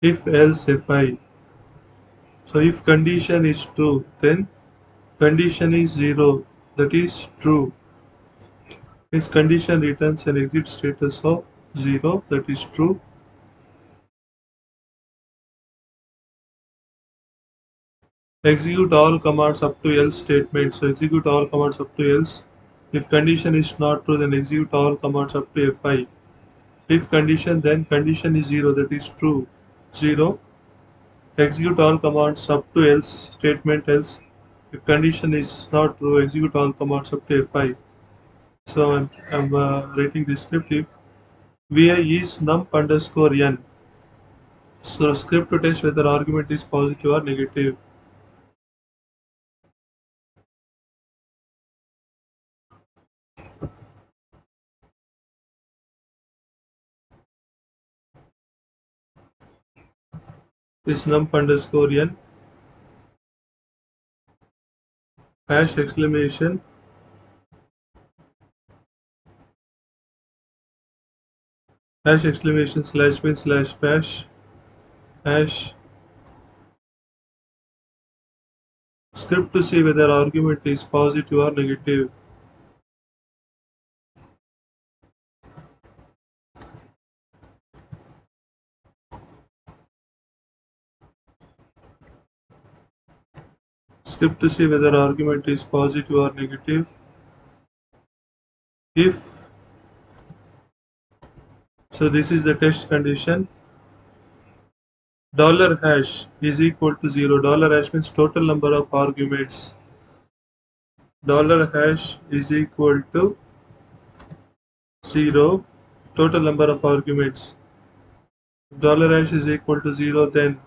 if else fi. So if condition is true, then condition is 0, that is true. Means condition returns an exit status of 0, that is true. Execute all commands up to else statement. So execute all commands up to else. If condition is not true, then execute all commands up to fi. If condition, then condition is 0, that is true. 0. Execute all commands up to else statement else. If condition is not true, execute all commands up to fi. So I'm writing this script if vi is num underscore n. So script to test whether argument is positive or negative. Is num underscore n hash exclamation hash exclamation slash bin slash bash hash script to see whether argument is positive or negative. Script to see whether argument is positive or negative. If so, this is the test condition. Dollar hash is equal to 0. Dollar hash means total number of arguments. Dollar hash is equal to 0. Total number of arguments. If dollar hash is equal to 0, then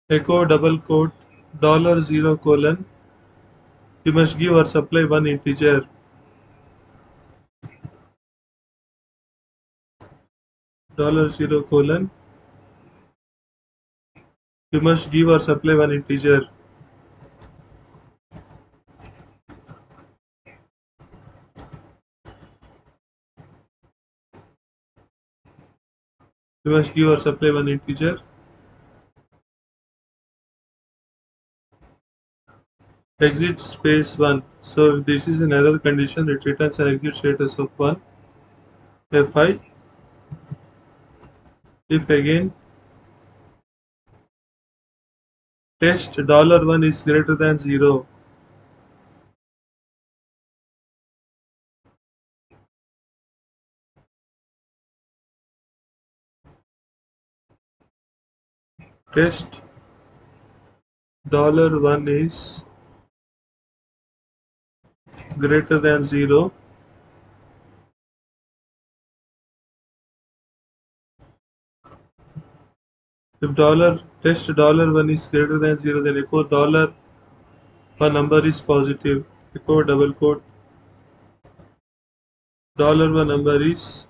echo double quote dollar 0 colon. You must give or supply one integer. Dollar 0 colon. You must give or supply one integer. You must give or supply one integer. Exit space 1. So if this is another condition, it returns an exit status of 1. Fi. If again test $1 is greater than 0, test $1 is greater than 0, if test $1 is greater than 0, then echo $1 number is positive. Echo double quote $1 number is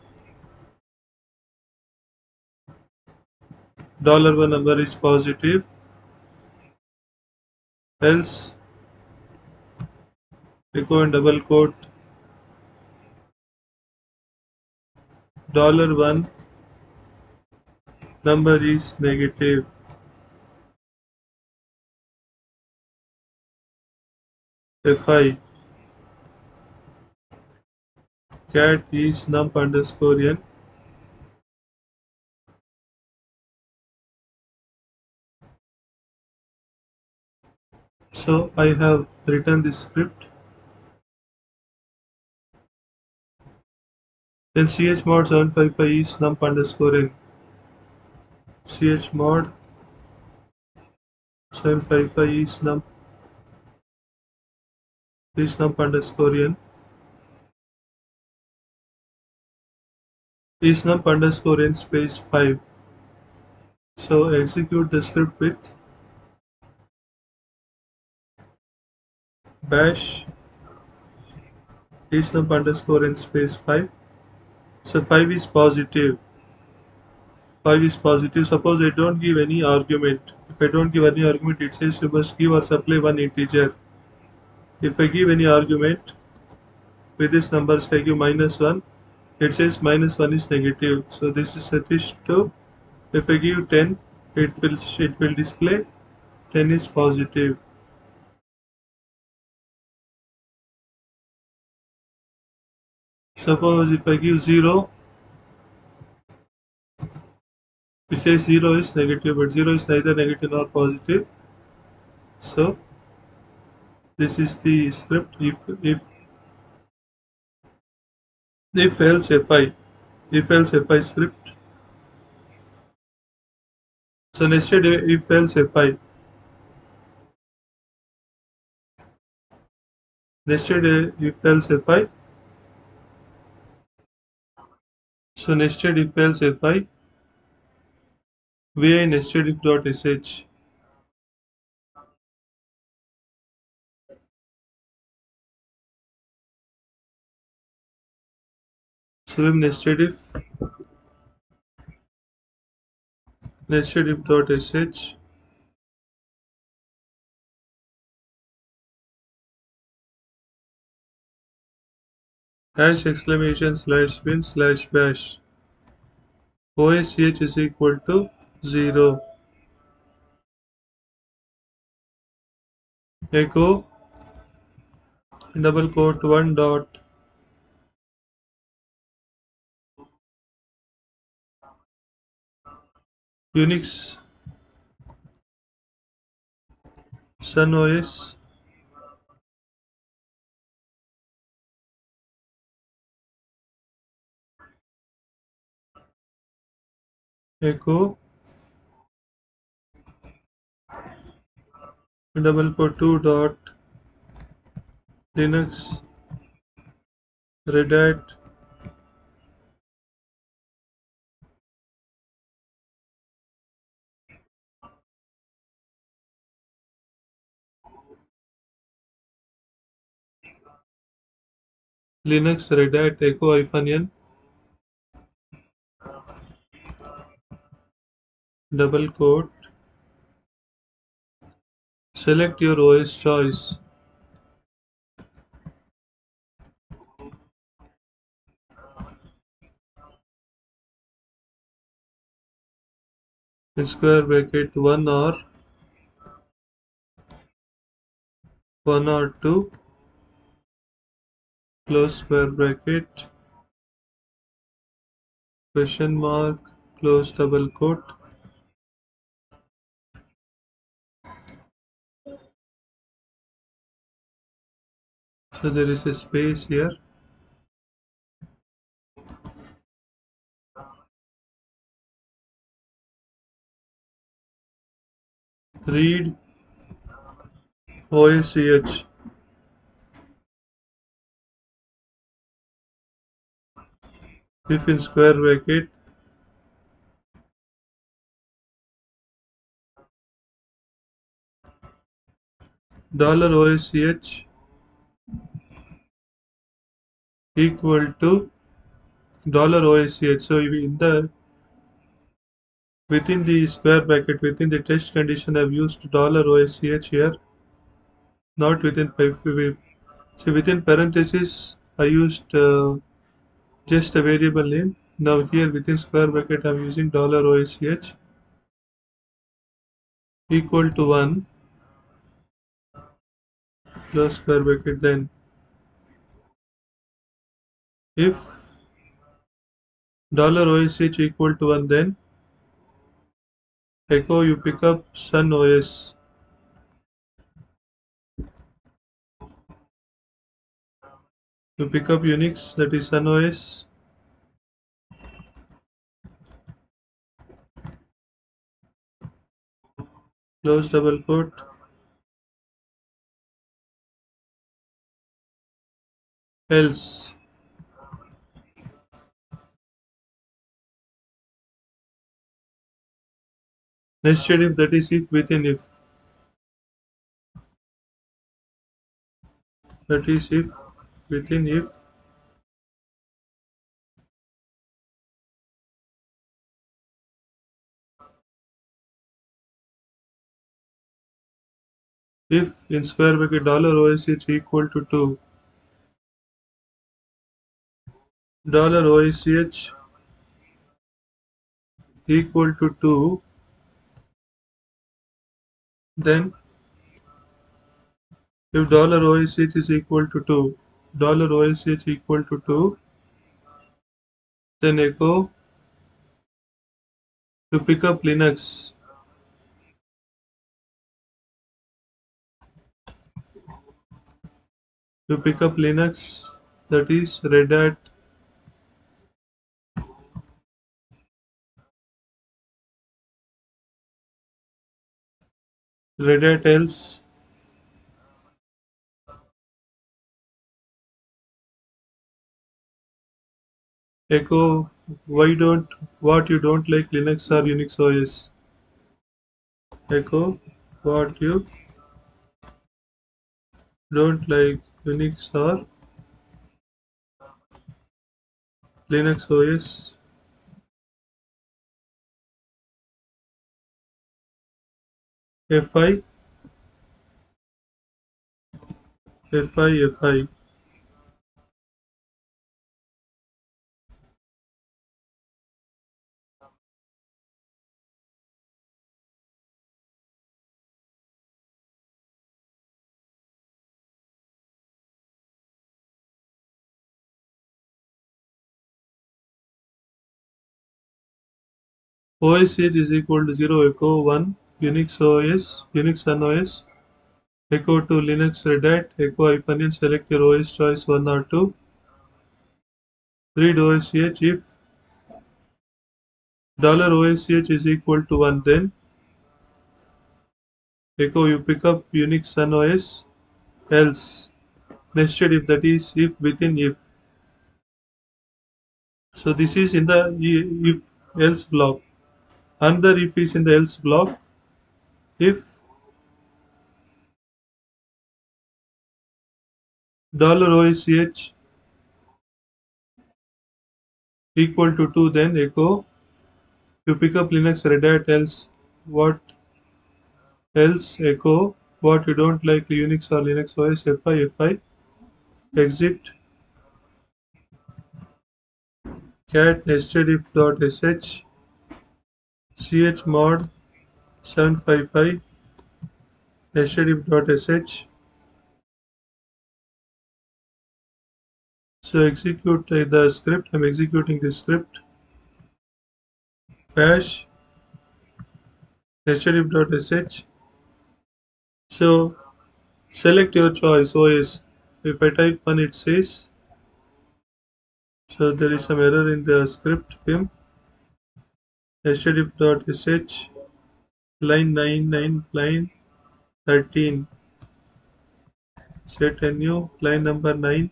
$1 number is positive. Else echo and double quote $1 number is negative. Fi cat is num underscore n. So I have written this script. Then chmod 755 is num underscore n. Chmod 755 is num underscore n. Is num underscore n space 5. So execute the script with bash is num underscore n space 5. So 5 is positive. 5 is positive. Suppose I don't give any argument. If I don't give any argument, it says you must give or supply one integer. If I give any argument with this numbers, I give -1, It says minus 1 is negative. So this is set is to, if I give 10, it will display 10 is positive. Suppose if I give 0, it says 0 is negative, but 0 is neither negative nor positive. So this is the script. If else fi script. So nested if else fi. Nested if else fi. So nested if else fi. Vi nested if dot sh. So nested if dot sh hash exclamation slash bin slash bash. OSH is equal to 0. Echo double quote 1 dot Unix Sun OS echo double quote 2 dot Linux Red Hat Linux Red Hat echo hyphen n double quote select your OS choice. In square bracket 1 or 2 close square bracket question mark close double quote. So there is a space here. Read OSCH. If in square bracket dollar $OSCH equal to dollar $OSCH. So in the within the square bracket within the test condition I've used dollar $OSCH here, not within so within parentheses I used just a variable name. Now here within square bracket I'm using dollar $OSCH equal to 1 close square bracket. Then if dollar $OSCH equal to 1, then echo you pick up Sun OS. You pick up Unix, that is Sun OS, close double quote, else. Nested if, that is if within if, that is if within if in square bracket dollar $OSH equal to 2. $OSH equal to 2, then if $OSH is equal to 2, $OSH equal to 2, then echo to pick up Linux. To pick up Linux, that is Red Hat else echo what you don't like Linux or Unix OS. Echo what you don't like Unix or Linux OS. Fi Fi. OSH is equal to 0 echo 1 Unix OS Unix NOS echo to Linux Red Hat echo hyphen n select your OS choice 1 or 2 read OSH if $OSH is equal to 1 then echo you pick up Unix NOS else nested if that is if within if. So this is in the if else block. Another if is in the else block. If $OSH equal to 2 then echo you pick up Linux Red Hat else what else echo what you don't like Unix or Linux OS fi exit cat nested if dot sh chmod 755 nested if dot sh. So execute the script. I'm executing the script. Bash nested if dot sh. So select your choice OS. If I type 1 it says so there is some error in the script vim nested if dot sh line 9 line 13 set a new line number 9.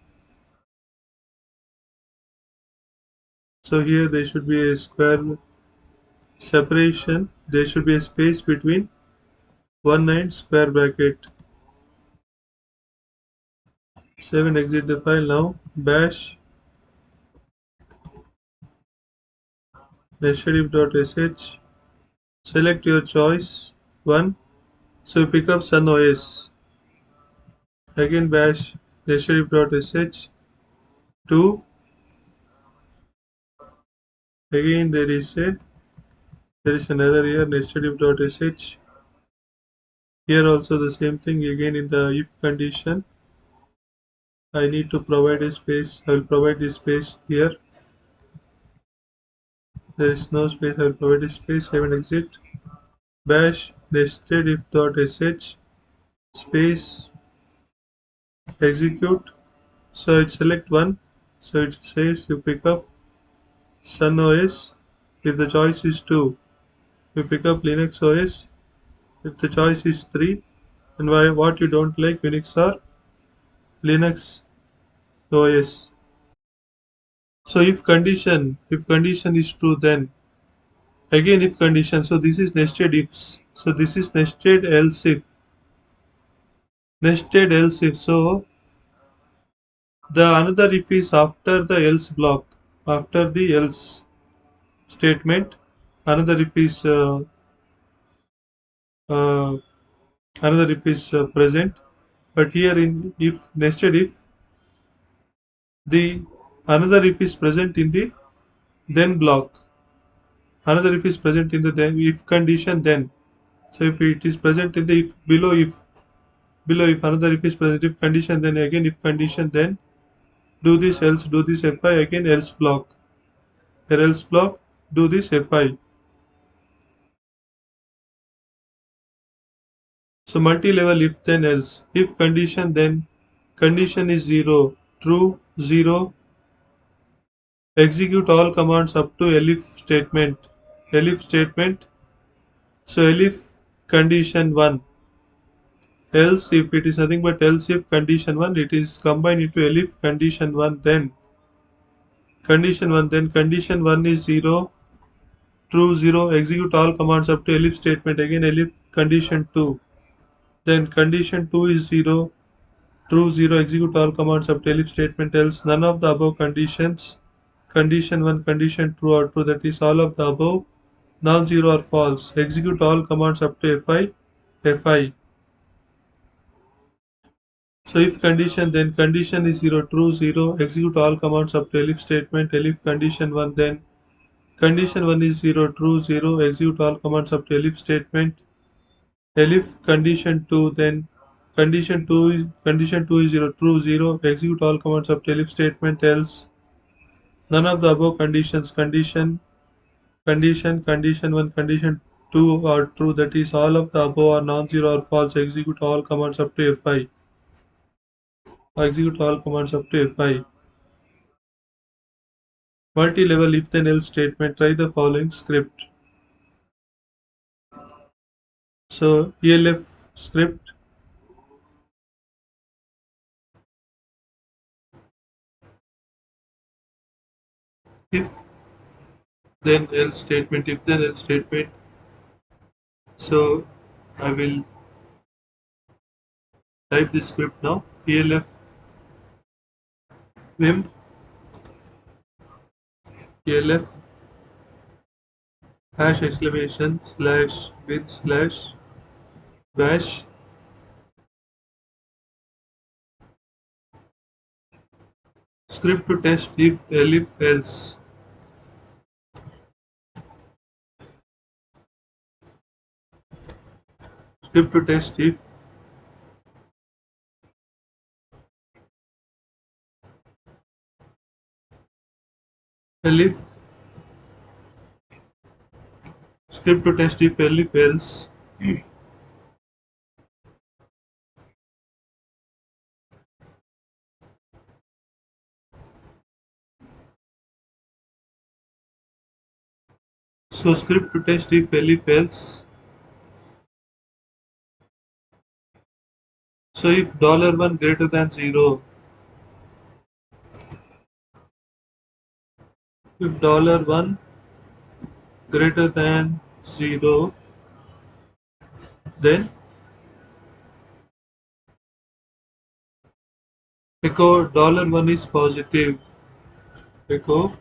So here there should be a square separation, there should be a space between 1 9 square bracket. Save and exit the file now. Bash nested.sh. Select your choice 1. So pick up Sun OS. Again bash nested.sh. 2. Again there is an error here nested.sh. Here also the same thing again in the if condition. I need to provide a space. I will provide this space here. There is no space. I will provide a space. Save and exit. Bash nested if.sh space execute. So it select one. So it says you pick up Sun OS if the choice is 2. You pick up Linux OS if the choice is 3. And why what you don't like Unix or Linux OS. So if condition is true then again if condition, so this is nested ifs. So this is nested else if. So the another if is after the else block, after the else statement. Another if is uh, another if is present. But here in if nested if the Another if is present in the then block. Another if is present in the then if condition then. So if it is present in the if another if is present if condition then again if condition then do this else do this fi again else block. Here else block do this fi. So multi-level if then else. If condition then condition is 0 true 0 execute all commands up to elif statement. Elif statement. So elif condition 1 else if it is nothing but else if condition 1 it is combined into elif condition 1 then condition 1 then condition 1 is 0 true 0 execute all commands up to elif statement again elif condition 2 then condition 2 is 0 true 0 execute all commands up to elif statement else none of the above conditions condition 1 condition true or true that is all of the above non-zero or false execute all commands up to fi. So if condition then condition is 0 true 0 execute all commands up to elif statement elif condition 1 then condition 1 is 0 true 0 execute all commands up to elif statement elif condition 2 then condition 2 is 0 true 0 execute all commands up to elif statement else none of the above conditions condition 1 condition 2 are true that is all of the above are non-zero or false execute all commands up to fi. Execute all commands up to fi. Multi-level if then else statement. Try the following script. So elf script if then else statement if then else statement. So I will type this script now. Elf vim elf hash exclamation slash with slash bash script to test if elif else. Script to test if elif script to test if elif else. So script to test if elif else. So if $1 greater than 0, if $1 greater than 0, then echo $1 is positive. Echo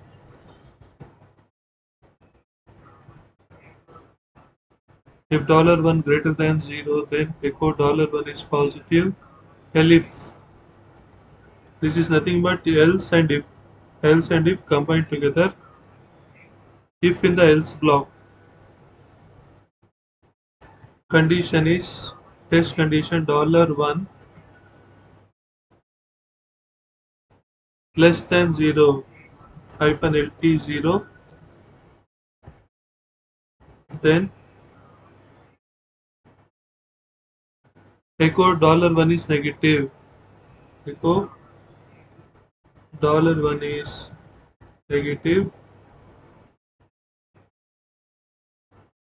if $1 greater than 0, then echo $1 is positive. If this is nothing but else and if combined together. If in the else block condition is test condition $1 less than 0 hyphen lt 0, then echo $1 is negative. Echo $1 is negative.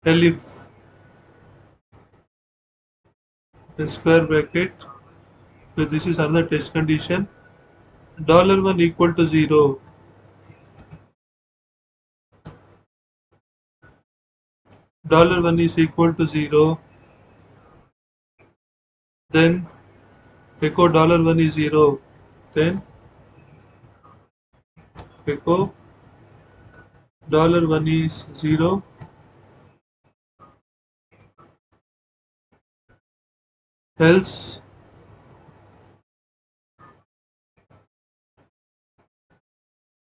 If in square bracket, so this is another test condition. $1 equal to 0. $1 is equal to 0. Then echo $1 is 0. Then echo $1 is 0. Else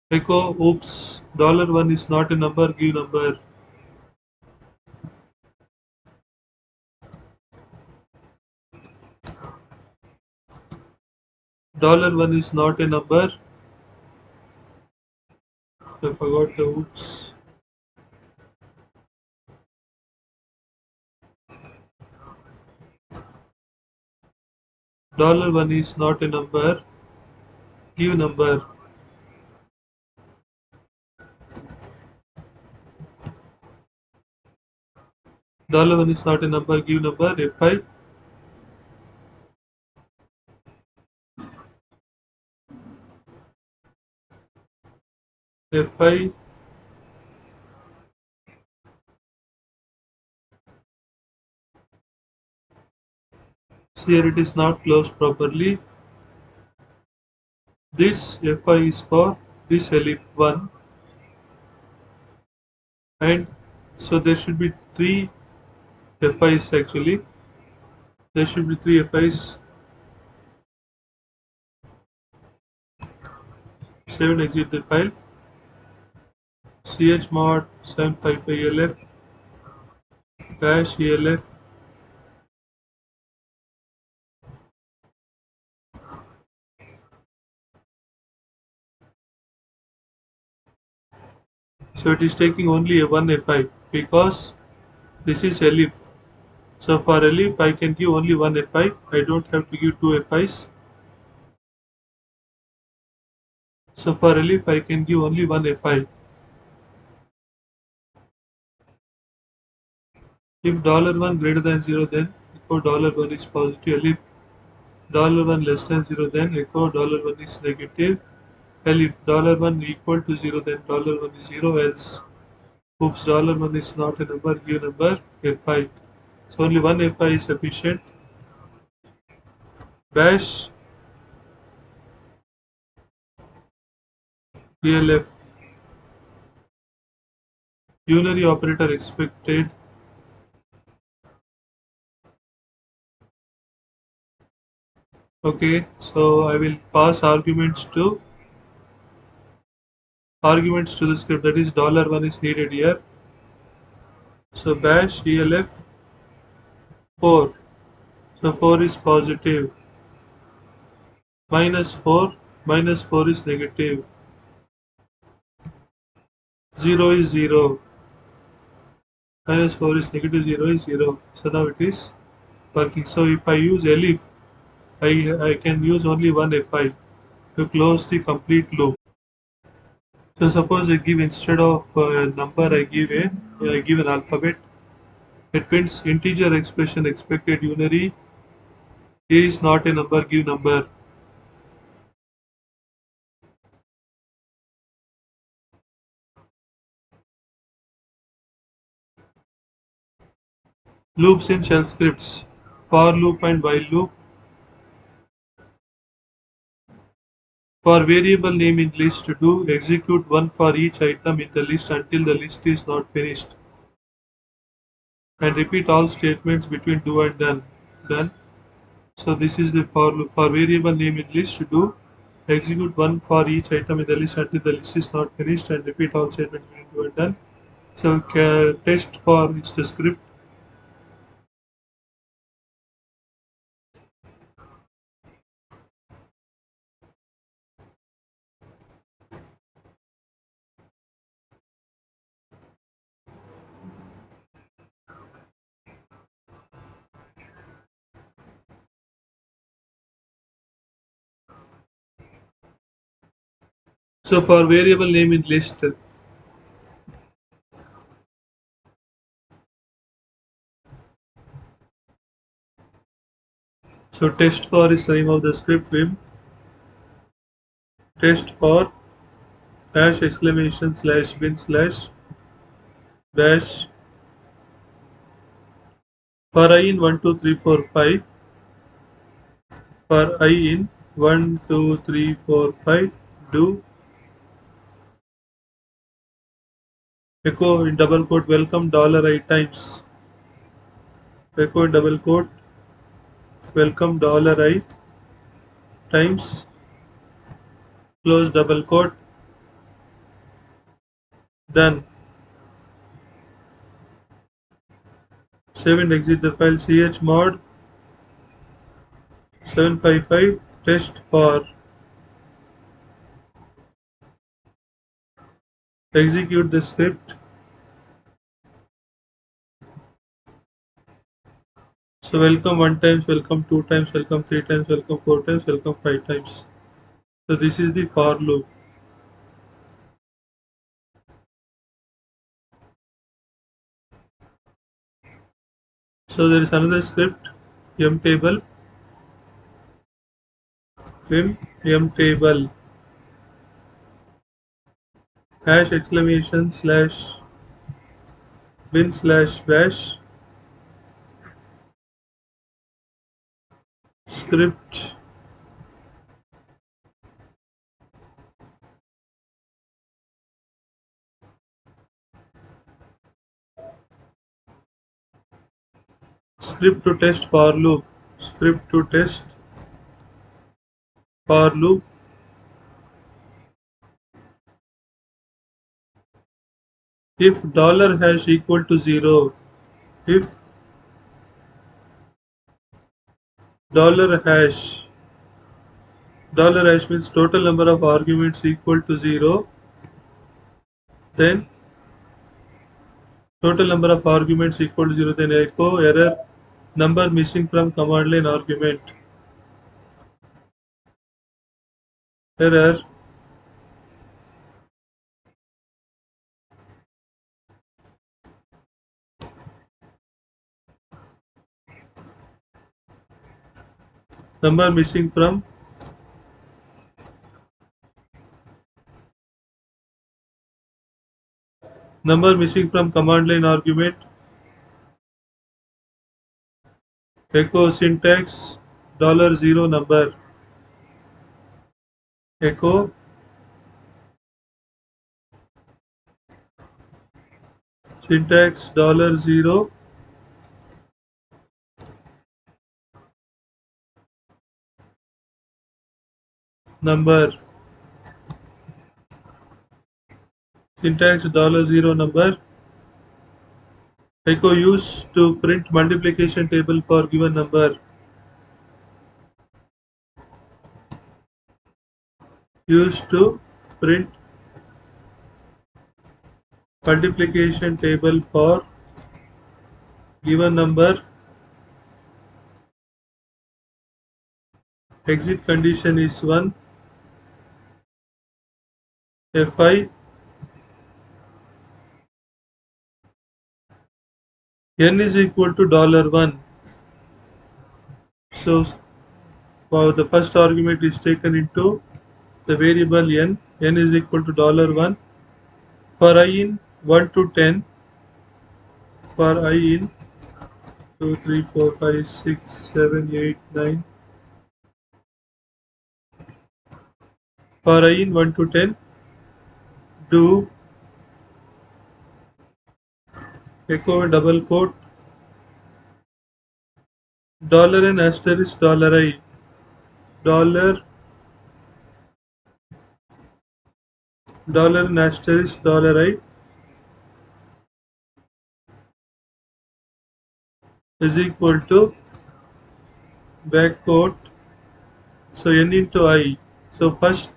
Echo, oops, $1 is not a number, give number. $1 is not a number. I forgot the oops. $1 is not a number, give number. $1 is not a number, give number. F5. F5. Here it is not closed properly. This F5 is for this elif 1, and so there should be 3 F5s actually. There should be 3 F5s. Save and exit the file. chmod 755elf dash elf. So it is taking only a 1 F5 because this is elif. So for elif I can give only 1 F5. I don't have to give 2 F5s. So for elif I can give only 1 F5. If $1 greater than 0, then echo $1 is positive. Elif $1 less than 0, then echo $1 is negative. And if $1 equal to 0, then $1 is 0, else oops, $1 is not a number, give number F5. So only one F5 is sufficient. Bash DLF unary operator expected. Okay, so I will pass arguments to the script, that is $1 is needed here. So bash DLF 4. So 4 is positive. Minus 4 is negative. 0 is 0. Minus 4 is negative, 0 is 0. So now it is working. So if I use elif, I can use only one F5 to close the complete loop. So suppose I give, instead of a number, I give an alphabet. It prints integer expression expected unary. A is not a number, give number. Loops in shell scripts. For loop and while loop. For variable name in list, do execute one for each item in the list until the list is not finished. And repeat all statements between do and done. So this is the for loop. For variable name in list, do execute one for each item in the list until the list is not finished, and repeat all statements between do and done. So test for is the script. So for variable name in list, so test for is the name of the script. Vim test for dash exclamation slash bin slash bash for I in 1 2 3 4 5. For I in 1 2 3 4 5, do echo in double quote welcome $I times. Echo in double quote welcome $I times, close double quote, Done. Save and exit the file. Chmod 755 test for. Execute the script. So welcome one times, welcome two times, welcome three times, welcome four times, welcome five times. So this is the for loop. So there is another script, mtable, mtable, hash exclamation slash bin slash bash script script to test for loop, script to test for loop. If dollar hash equal to 0, if $hash $hash means total number of arguments equal to 0, then total number of arguments equal to 0, then echo error number missing from command line argument. Error number missing from command line argument. Echo syntax $0 number. Echo syntax $0 number. Syntax $0 number. Echo used to print multiplication table for given number. Used to print multiplication table for given number. Exit condition is 1. Fi n is equal to $1. So the first argument is taken into the variable n. N is equal to $1. For I in 1 to 10, for I in 2, 3, 4, 5, 6, 7, 8, 9, for I in 1 to 10, do echo double quote $n asterisk $i, $n asterisk $i is equal to back quote, so n into I. So first,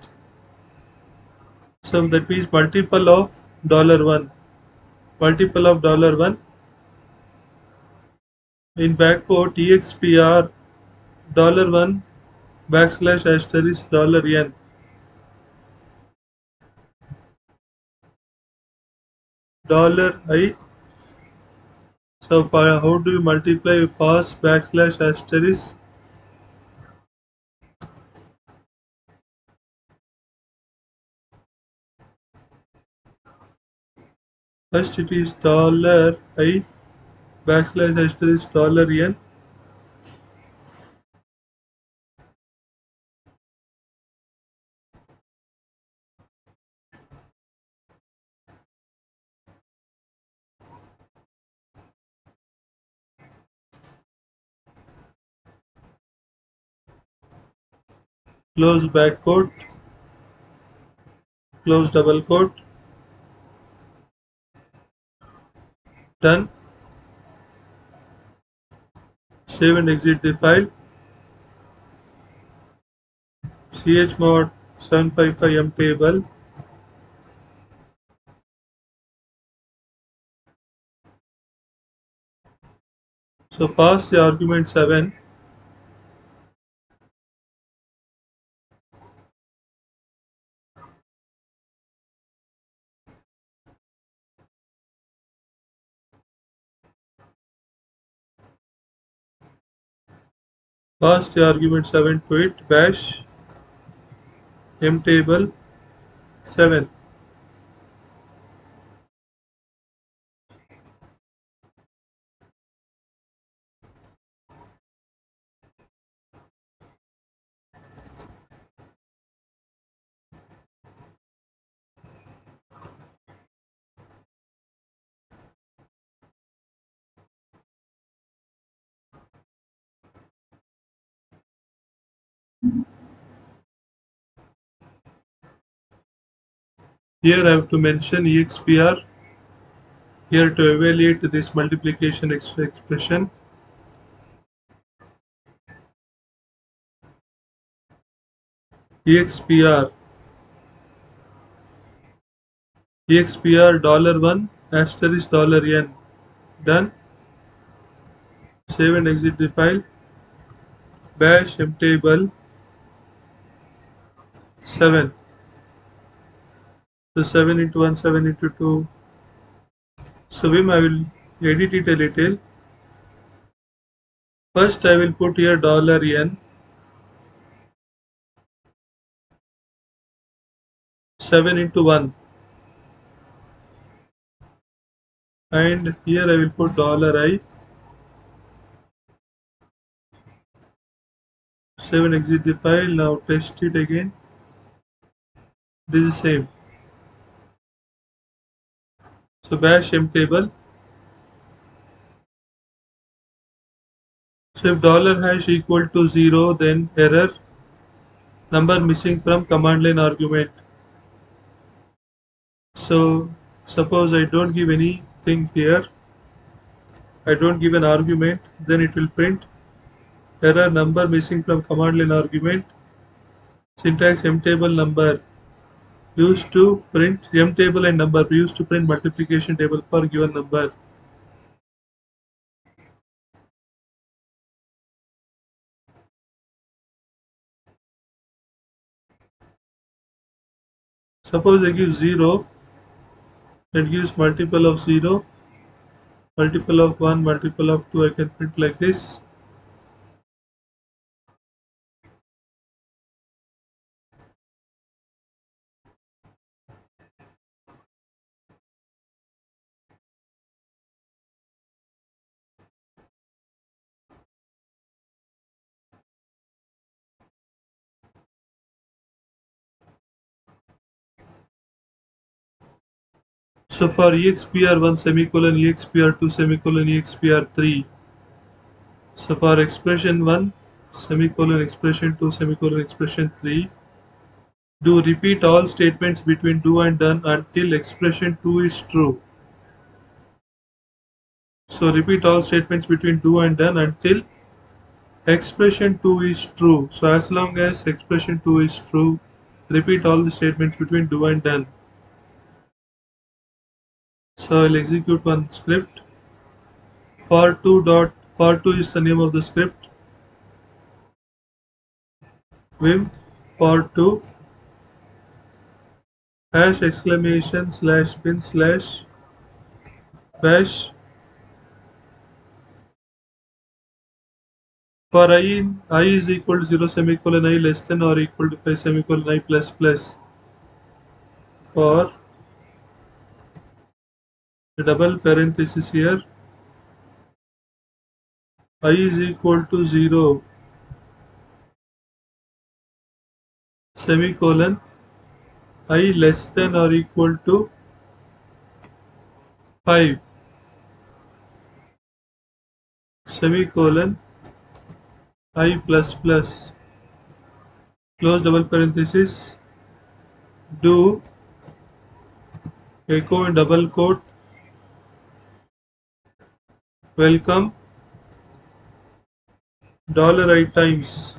so that means multiple of $1, multiple of $1 in back quote expr $1 backslash asterisk $n. $i. So how do you multiply? Pass backslash asterisk first it is $i backslash asterisk $n. Close back quote, close double quote, Done. Save and exit the file. Chmod 755 mtable. So pass the argument 7. Pass the argument 7 to it. Bash mtable 7. Here I have to mention expr here to evaluate this multiplication expression. expr $1 asterisk $n. Done. Save and exit the file. Bash mtable 7. So 7 into 1, 7 into 2. So Vim, I will edit it a little. First I will put here $n, 7 into 1, and here I will put $I, 7 exit the file. Now test it again. This is same. So bash mtable. So if $hash equal to 0, then error, number missing from command line argument. So suppose I don't give anything here, I don't give an argument, then it will print error, number missing from command line argument. Syntax mtable number used to print mtable and number used to print multiplication table for given number. Suppose I give 0, it gives multiple of 0, multiple of 1, multiple of 2. I can print like this. So for expr1 semicolon, expr2 semicolon, expr3. So for expression 1 semicolon, expression 2 semicolon, expression 3, do repeat all statements between do and done until expression 2 is true. So repeat all statements between do and done until expression 2 is true. So as long as expression 2 is true, repeat all the statements between do and done. So I'll execute one script. For2 is the name of the script. Vim for2 hash exclamation slash bin slash bash. For I is equal to 0 semicolon, I less than or equal to 5 semicolon, I plus plus. For the double parenthesis here, I is equal to 0 semicolon, I less than or equal to 5 semicolon, I plus plus. Close double parenthesis, do echo in double quote welcome $I times.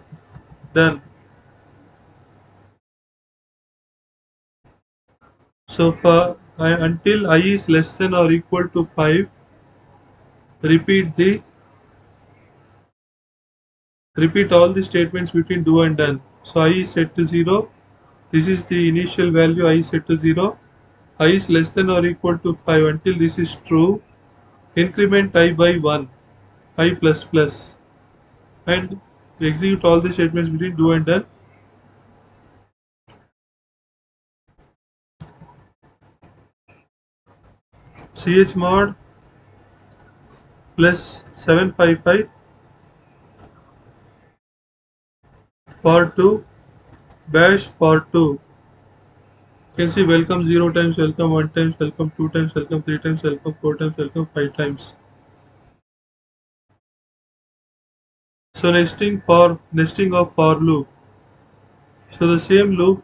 Done. So far, until I is less than or equal to 5, repeat repeat all the statements between do and done. So I is set to 0. This is the initial value I is set to 0. I is less than or equal to 5 until this is true. Increment I by 1, I plus plus, and execute all the statements between do and done. Chmod plus 755 for 2 bash for 2. You can see welcome 0 times, welcome 1 times, welcome 2 times, welcome 3 times, welcome 4 times, welcome 5 times. So nesting of for loop. So the same loop,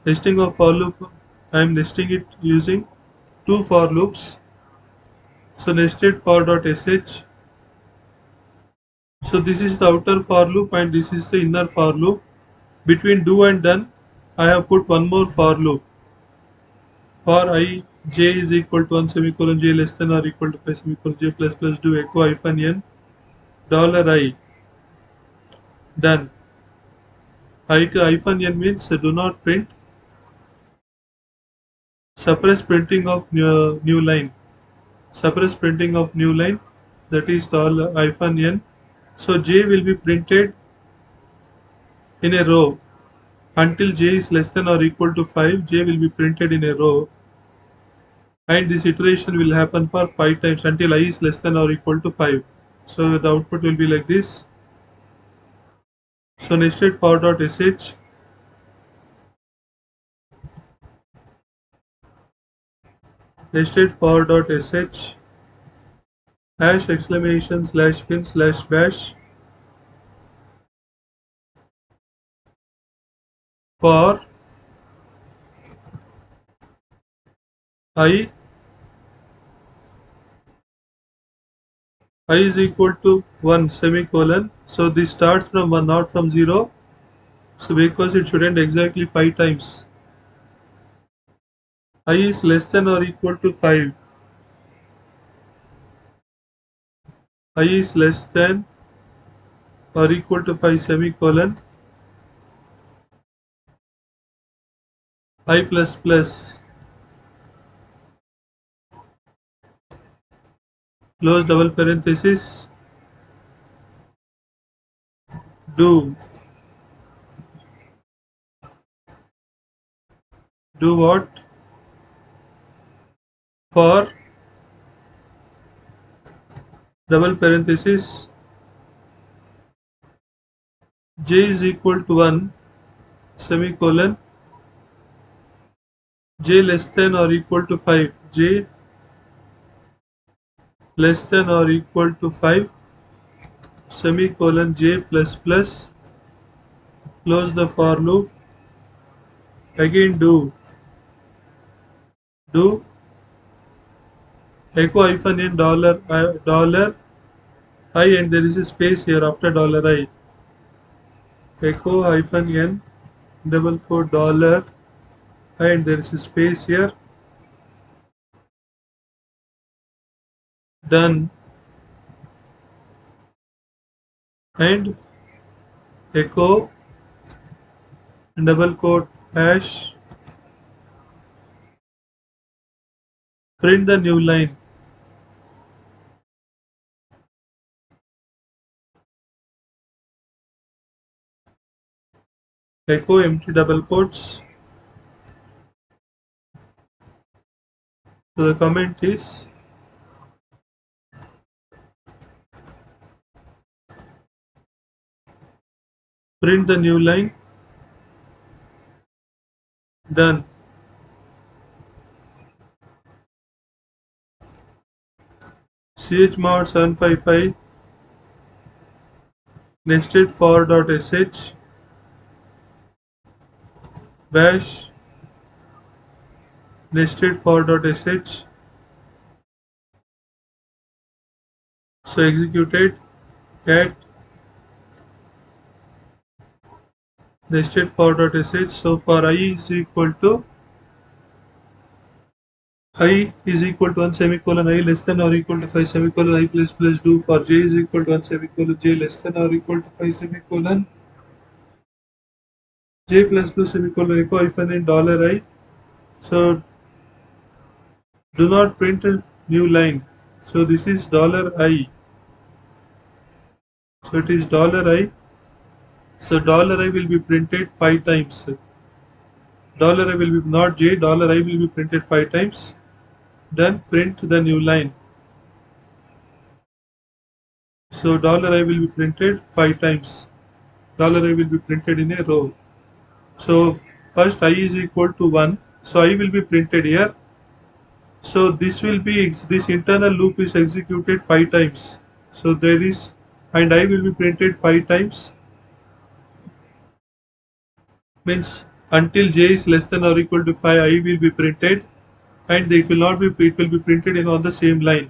nesting of for loop, I am nesting it using two for loops. So nested for dot sh. So this is the outer for loop and this is the inner for loop. Between do and done, I have put one more for loop. For I j is equal to 1 semicolon j less than or equal to 5 semicolon j plus plus do echo hyphen n $I. Done. Hyphen n means do not print. Suppress printing of new line. Suppress printing of new line, that is hyphen n. So j will be printed in a row until j is less than or equal to 5. J will be printed in a row, and this iteration will happen for 5 times until I is less than or equal to 5. So the output will be like this. So nested for dot sh, nested for dot sh, hash exclamation slash bin slash bash for I is equal to 1 semicolon. So this starts from 1, not from 0. So because it should end exactly 5 times. I is less than or equal to 5. I is less than or equal to 5 semicolon. I plus plus, close double parenthesis, do. Do what? For double parenthesis, j is equal to 1 semicolon, j less than or equal to 5. J less than or equal to 5 semicolon j plus plus, close the for loop, again do echo hyphen n dollar I, and there is a space here after $I. Echo hyphen n double quote $I, and there is a space here. Done. And echo double quote hash, print the new line. Echo empty double quotes. So the comment is print the new line. Done. Chmod 755 nested for dot sh bash nested for dot sh So executed at nested for dot sh. So for I is equal to 1 semicolon I less than or equal to 5 semicolon I plus plus do for j is equal to 1 semicolon j less than or equal to 5 semicolon j plus plus semicolon echo hyphen in dollar I. So do not print a new line. So this is dollar I. So it is dollar I. So dollar I will be printed 5 times. Dollar I will be not j, dollar I will be printed 5 times. Then print the new line. So dollar I will be printed 5 times. Dollar I will be printed in a row. So first I is equal to 1. So I will be printed here. So this internal loop is executed 5 times. So there is, and I will be printed 5 times, means until j is less than or equal to 5 I will be printed, and it will be printed on the same line.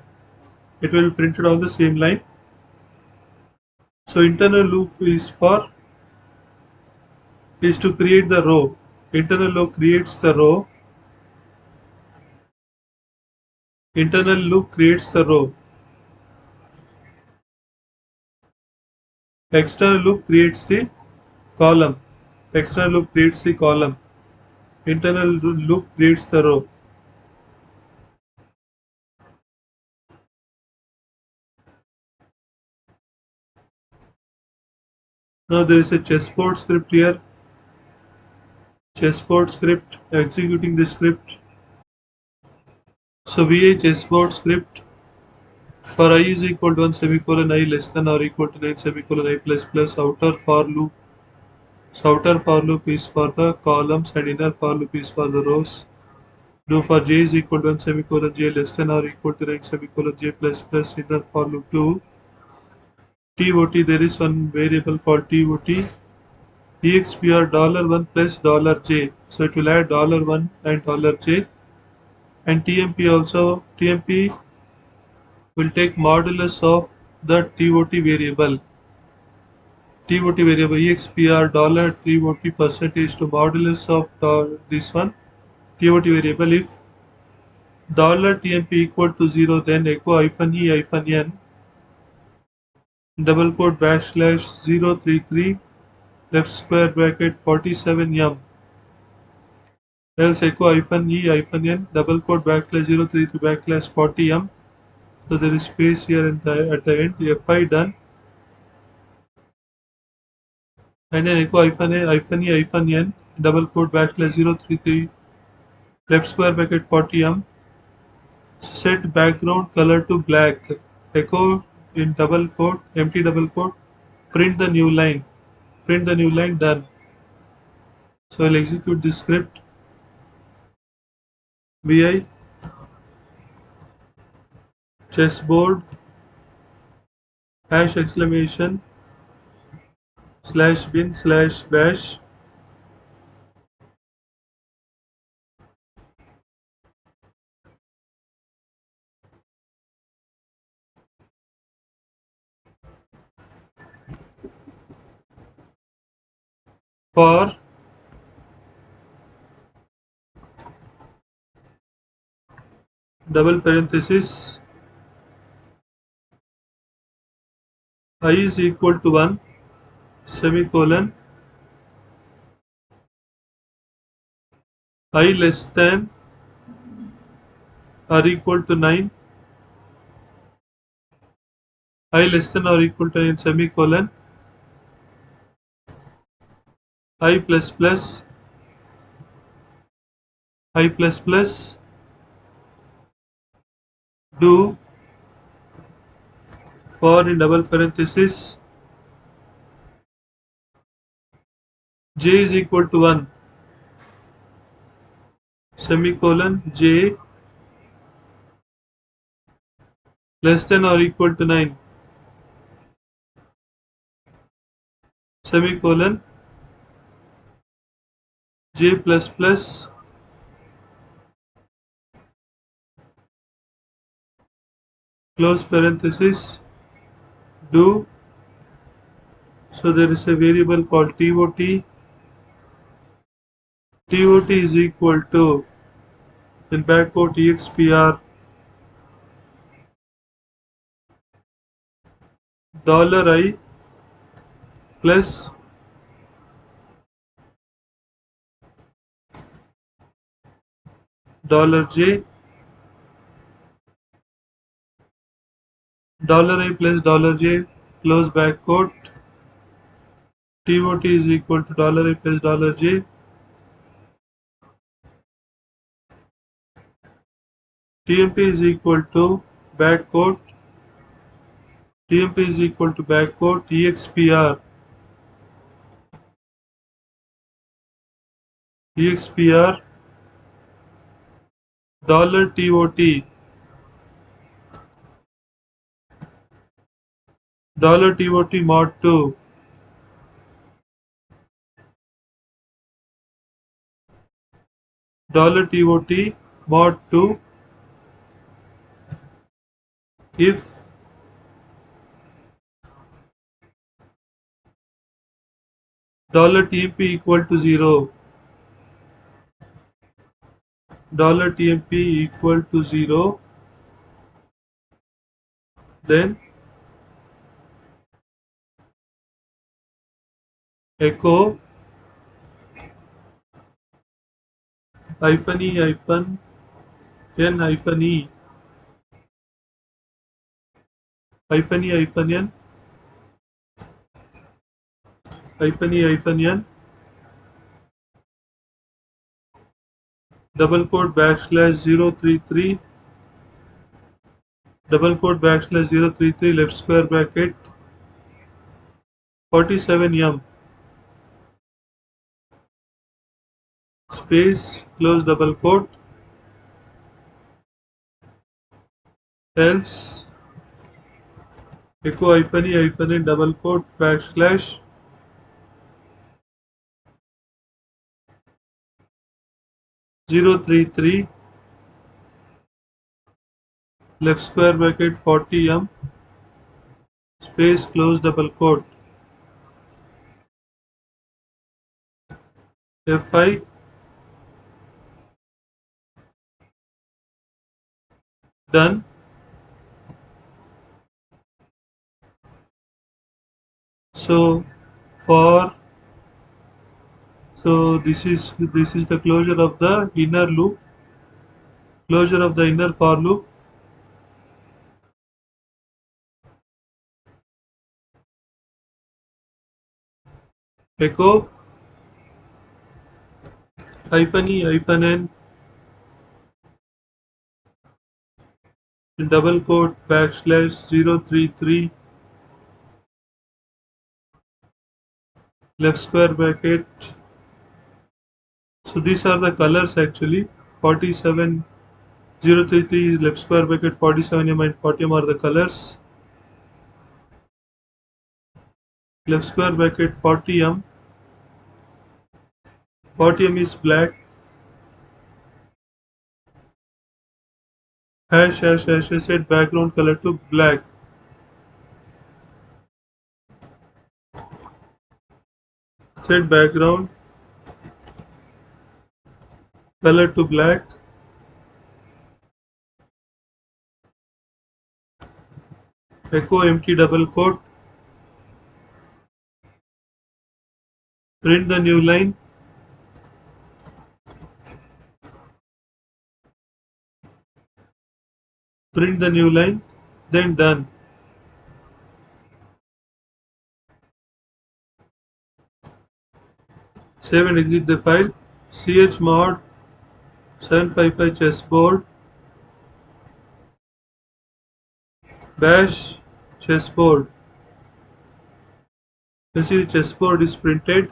It will be printed on the same line. So internal loop is to create the row. Internal loop creates the row. Internal loop creates the row. External loop creates the column. External loop creates the column. Internal loop creates the row. Now there is a chessboard script here. Chessboard script, executing the script. So VA chessboard script for I is equal to 1 semicolon I less than or equal to 9 semicolon I plus plus outer for loop. So outer for loop is for the columns and inner for loop is for the rows. Do for j is equal to 1 semicolon j less than or equal to 9 semicolon j plus plus inner for loop 2. TOT, there is one variable called TOT. EXPR $1 plus $j. So it will add $1 and $j. And TMP also, TMP will take modulus of the TOT variable. TOT variable EXPR $TOT percentage to modulus of this one TOT variable. If $TMP equal to 0, then echo hyphen E hyphen N double quote backslash 033 left square bracket 47M, else echo hyphen E hyphen N double quote backslash 033 backslash 40M. So there is space here and at the end. Fi done, and then echo hyphen A hyphen E hyphen N double quote backslash 033 left square bracket 40M. Set background color to black. Echo in double quote empty double quote print the new line. Print the new line, done. So I'll execute this script. Vi chessboard hash exclamation slash bin slash bash for double parenthesis I is equal to 1 semicolon I less than or equal to 9 I less than or equal to 9 semicolon I plus plus I plus plus do for in double parenthesis j is equal to 1 semicolon j less than or equal to 9 semicolon j plus plus close parenthesis do. So there is a variable called TOT. TOT is equal to, in backquote, expr $I plus $J, $I plus $J, close backquote. TOT is equal to $I plus $J. TMP is equal to backquote. TMP is equal to backquote EXPR $TOT $TOT mod 2 $TOT mod 2 if $TMP equal to 0, $TMP equal to 0, then echo hyphen E hyphen N hyphen E hyphen E hyphen N hyphen E hyphen N double quote backslash 033 double quote backslash 033 left square bracket 47M space close double quote else echo hyphen E hyphen N double quote backslash 033 left square bracket 40M space close double quote F5 done. So for this is the closure of the inner loop, closure of the inner for loop. Echo hyphen E hyphen N double quote backslash 033 left square bracket. So these are the colors actually. 47 033 left square bracket 47M and 40M are the colors. Left square bracket 40M. 40M is black. Hash hash hash set background color to black. Set background color to black. Echo empty double quote. Print the new line. Print the new line. Then done. Save and exit the file. Chmod 755 chessboard bash chessboard. You see the chessboard is printed.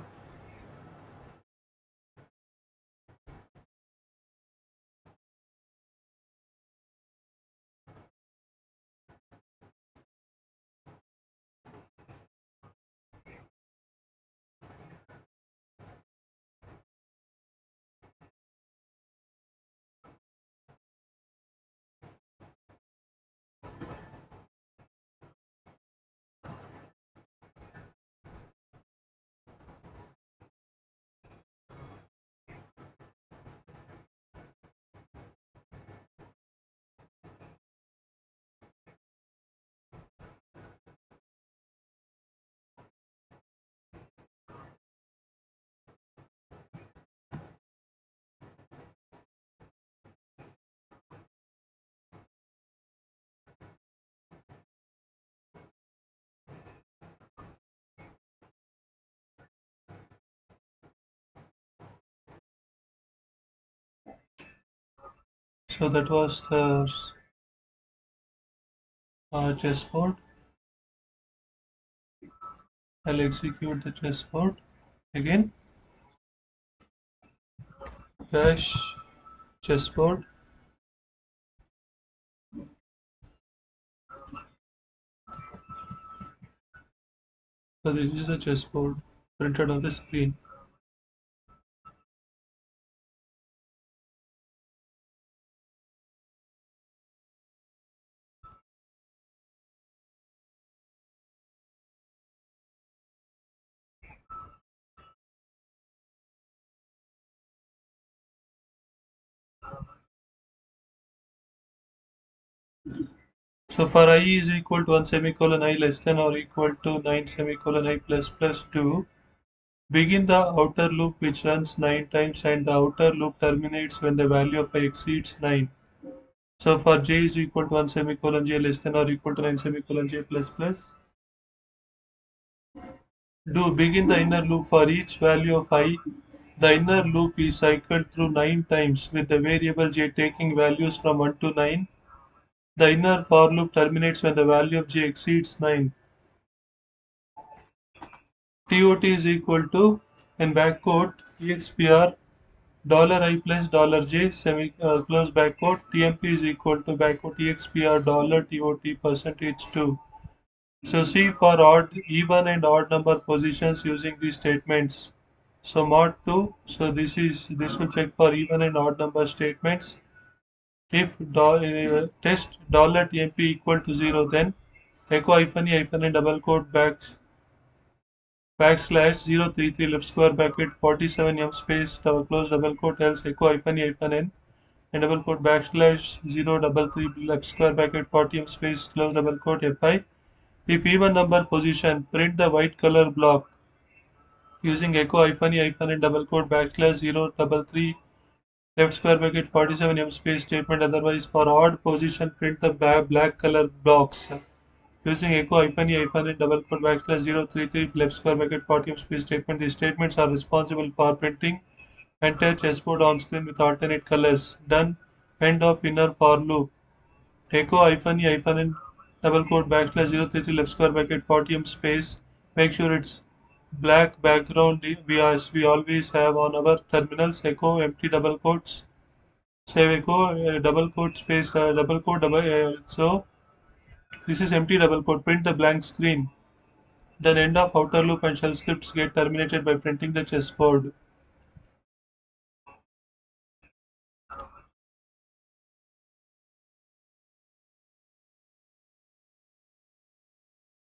So that was the chessboard. I'll execute the chessboard again. Dash chessboard. So this is the chessboard printed on the screen. So for I is equal to 1 semicolon I less than or equal to 9 semicolon I plus plus 2, begin the outer loop which runs 9 times and the outer loop terminates when the value of I exceeds 9. So for j is equal to 1 semicolon j less than or equal to 9 semicolon j plus plus, do begin the inner loop for each value of I. The inner loop is cycled through 9 times with the variable j taking values from 1 to 9. The inner for loop terminates when the value of j exceeds 9. TOT is equal to, in backquote, EXPR $I plus $J close backquote. TMP is equal to backquote EXPR $TOT percentage 2. So see for odd, even and odd number positions using these statements. So mod 2, so this will check for even and odd number statements. If test $TMP equal to 0, then echo hyphen e hyphen and double quote backslash 033 left square bracket 47 m space double close double quote else echo hyphen e hyphen n and double quote backslash 033 left square bracket 40 m space close double quote fi. If even number position, print the white color block using echo hyphen e hyphen and double quote backslash 033 left square bracket 47 m space statement. Otherwise, for odd position, print the black color blocks using echo hyphen e hyphen and double quote backslash 033 left square bracket 40 m space statement. These statements are responsible for printing entire chessboard on screen with alternate colors. Done. End of inner for loop. Echo hyphen e hyphen and double quote backslash 033 left square bracket 40 m space. Make sure it's black background as we always have on our terminals. Echo empty double quotes. Save echo double quote space double quote double. So this is empty double quote. Print the blank screen. Then end of outer loop and shell scripts get terminated by printing the chessboard.